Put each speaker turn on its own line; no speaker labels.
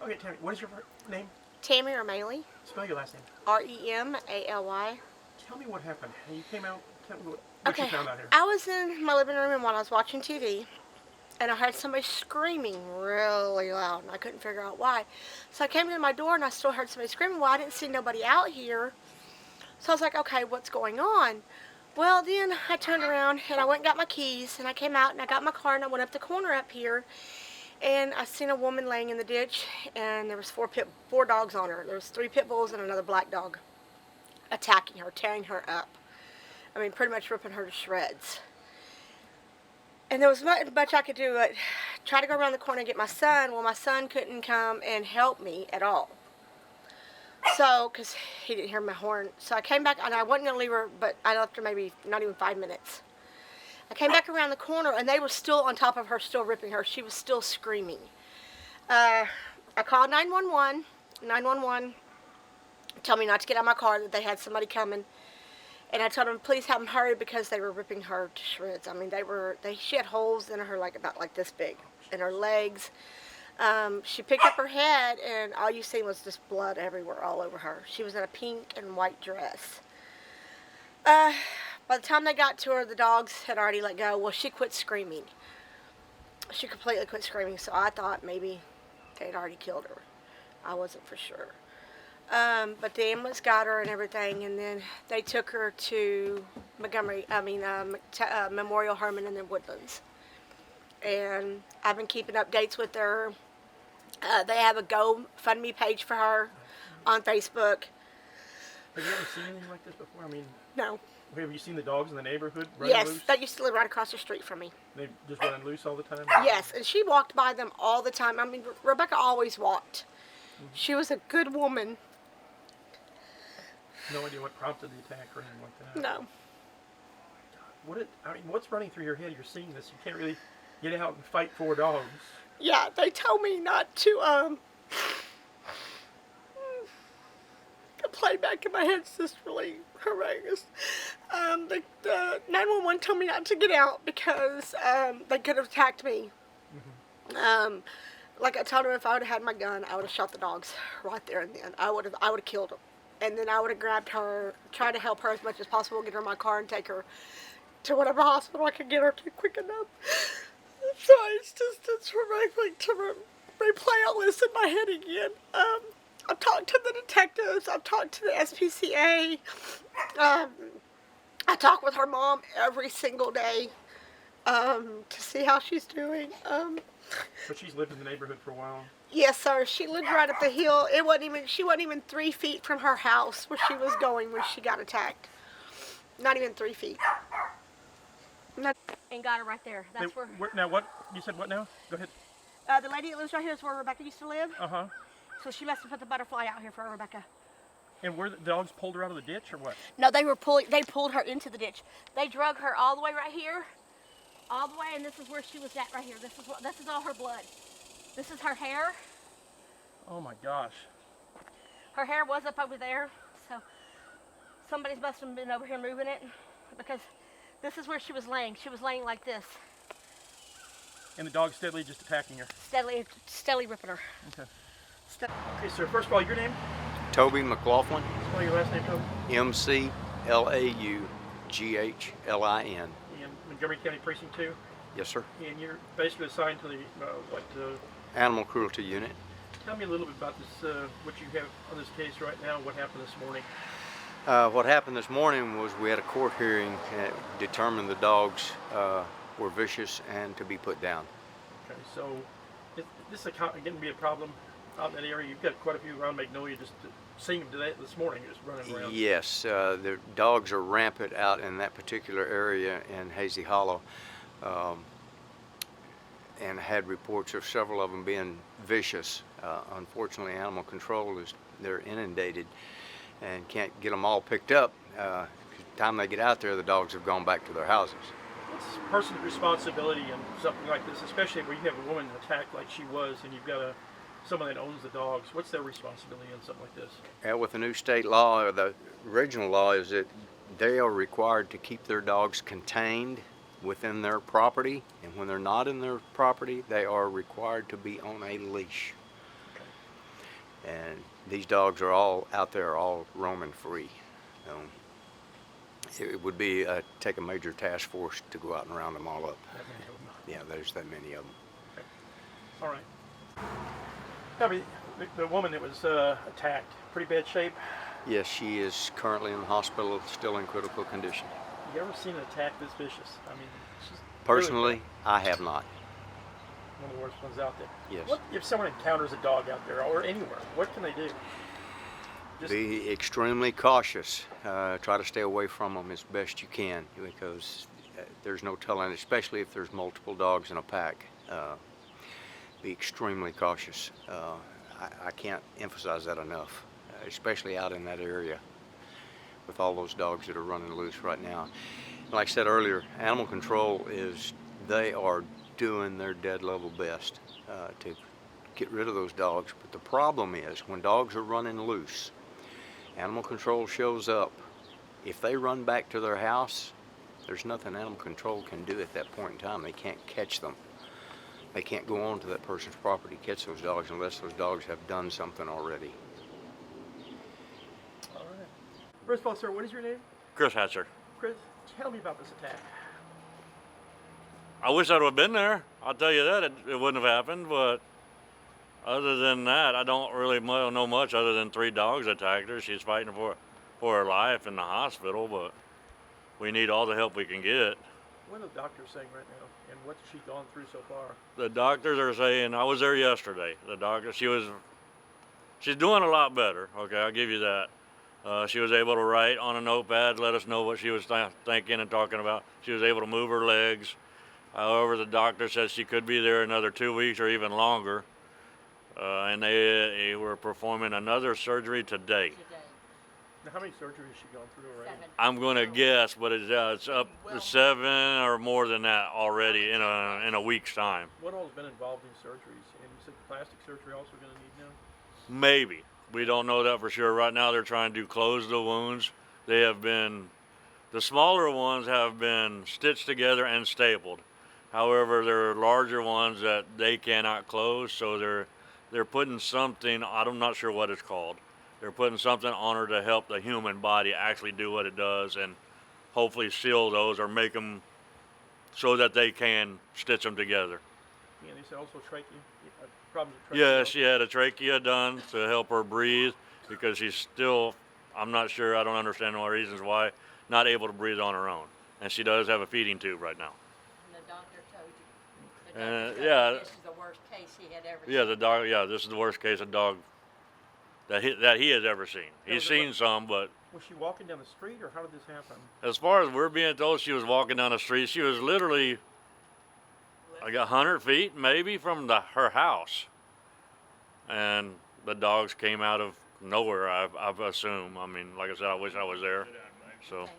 Okay, Tammy, what is your name?
Tammy or Mauling.
Spell your last name.
R-E-M-A-L-Y.
Tell me what happened. You came out. Tell me what you found out here.
I was in my living room and while I was watching TV, and I heard somebody screaming really loud, and I couldn't figure out why. So I came to my door, and I still heard somebody screaming. Well, I didn't see nobody out here, so I was like, okay, what's going on? Well, then I turned around, and I went and got my keys, and I came out, and I got my car, and I went up the corner up here, and I seen a woman laying in the ditch, and there was four dogs on her. There was 3 pit bulls and another black dog attacking her, tearing her up. I mean, pretty much ripping her to shreds. And there was not much I could do but try to go around the corner and get my son. Well, my son couldn't come and help me at all. So, because he didn't hear my horn. So I came back, and I wasn't going to leave her, but I left her maybe not even 5 minutes. I came back around the corner, and they were still on top of her, still ripping her. She was still screaming. I called 911. 911 told me not to get out of my car, that they had somebody coming. And I told them, please have them hurry because they were ripping her to shreds. I mean, she had holes in her about like this big, in her legs. She picked up her head, and all you seen was just blood everywhere, all over her. She was in a pink and white dress. By the time they got to her, the dogs had already let go. Well, she quit screaming. She completely quit screaming, so I thought maybe they'd already killed her. I wasn't for sure. But the ambulance got her and everything, and then they took her to Memorial Herman in the Woodlands. And I've been keeping updates with her. They have a GoFundMe page for her on Facebook.
Have you ever seen anything like this before? I mean,
no.
Have you seen the dogs in the neighborhood running loose?
Yes, they used to live right across the street from me.
They just running loose all the time?
Yes, and she walked by them all the time. I mean, Rebecca always walked. Mm-hmm. She was a good woman.
No idea what prompted the attack or anything like that?
No.
What's running through your head? You're seeing this. You can't really get out and fight 4 dogs.
Yeah, they told me not to, the playback in my head's just really horrendous. The 911 told me not to get out because, they could have attacked me. Mm-hmm. Like I told them, if I would have had my gun, I would have shot the dogs right there and then. I would have killed them. And then I would have grabbed her, tried to help her as much as possible, get her in my car and take her to whatever hospital I could get her to quick enough. So it's horrific to replay all this in my head again. I've talked to the detectives, I've talked to the SPCA, I talk with her mom every single day to see how she's doing.
But she's lived in the neighborhood for a while?
Yes, sir. She lived right up the hill. She wasn't even 3 feet from her house where she was going when she got attacked. Not even 3 feet. And got her right there. That's where.
Now what? You said what now? Go ahead.
The lady that lives right here is where Rebecca used to live.
Uh-huh.
So she must have put the butterfly out here for Rebecca.
And where the dogs pulled her out of the ditch or what?
No, they pulled her into the ditch. They drug her all the way right here. All the way, and this is where she was at right here. This is all her blood. This is her hair.
Oh my gosh.
Her hair was up over there, so somebody must have been over here moving it because this is where she was laying. She was laying like this.
And the dog's steadily just attacking her?
Steadily ripping her.
Okay. Okay, sir, first of all, your name?
Toby McLaughlin.
Spell your last name, Toby.
McLaughlin.
In Montgomery County Precinct 2?
Yes, sir.
And you're basically assigned to the,
Animal Cruelty Unit.
Tell me a little bit about this, what you have on this case right now, what happened this morning.
What happened this morning was we had a court hearing that determined the dogs were vicious and to be put down.
Okay, so this is going to be a problem out in that area. You've got quite a few around Magnolia, just seeing them today, this morning, just running around.
Yes, the dogs are rampant out in that particular area in Hazy Hollow, and had reports of several of them being vicious. Unfortunately, animal control they're inundated and can't get them all picked up. By the time they get out there, the dogs have gone back to their houses.
What's the person's responsibility in something like this, especially where you have a woman attacked like she was and you've got someone that owns the dogs? What's their responsibility in something like this?
With the new state law, or the original law, is that they are required to keep their dogs contained within their property, and when they're not in their property, they are required to be on a leash.
Okay.
And these dogs are all out there, all roaming free. It would be take a major task force to go out and round them all up.
That many of them.
Yeah, there's that many of them.
Okay. All right. Tell me, the woman that was attacked, pretty bad shape.
Yes, she is currently in the hospital, still in critical condition.
You ever seen an attack this vicious? I mean, she's
Personally,
really
I have not.
one of the worst ones out there.
Yes.
What if someone encounters a dog out there or anywhere? What can they do? Just
Be extremely cautious. Try to stay away from them as best you can, because there's no telling, especially if there's multiple dogs in a pack. Be extremely cautious. I can't emphasize that enough, especially out in that area with all those dogs that are running loose right now. Like I said earlier, animal control they are doing their dead level best to get rid of those dogs. But the problem is, when dogs are running loose, animal control shows up. If they run back to their house, there's nothing animal control can do at that point in time. They can't catch them. They can't go on to that person's property, catch those dogs, unless those dogs have done something already.
all right. First of all, sir, what is your name?
Chris Hatcher.
Chris, tell me about this attack.
I wish I'd have been there. I'll tell you that. It wouldn't have happened, but other than that, I don't really know much other than 3 dogs attacked her. She's fighting for her life in the hospital, but we need all the help we can get.
What are the doctors saying right now, and what's she gone through so far?
The doctors are saying, I was there yesterday. The doctor, she's doing a lot better. Okay, I'll give you that. She was able to write on a notepad, let us know what she was thinking and talking about. She was able to move her legs. However, the doctor says she could be there another 2 weeks or even longer. And they were performing another surgery today.
Now, how many surgeries has she gone through already?
I'm going to guess, but it's up to 7 or more than that already in a week's time.
What all has been involved in surgeries? And you said plastic surgery also going to need now?
Maybe. We don't know that for sure. Right now they're trying to close the wounds. The smaller ones have been stitched together and stapled. However, there are larger ones that they cannot close, so they're putting something, I'm not sure what it's called. They're putting something on her to help the human body actually do what it does, and hopefully seal those or make them so that they can stitch them together.
Yeah, they said also problems with trachea.
Yes, she had a trachea done to help her breathe, because she's still, I'm not sure, I don't understand all the reasons why, not able to breathe on her own. And she does have a feeding tube right now.
And the doctor told you. The doctor told
yeah.
you this is the worst case he had ever
Yeah,
seen.
this is the worst case of dog that he has ever seen. He's seen some, but
Was she walking down the street, or how did this happen?
as far as we're being told, she was walking down the street. She was literally like 100 feet maybe from her house. And the dogs came out of nowhere, I've assumed. I mean, like I said, I wish I was there. So.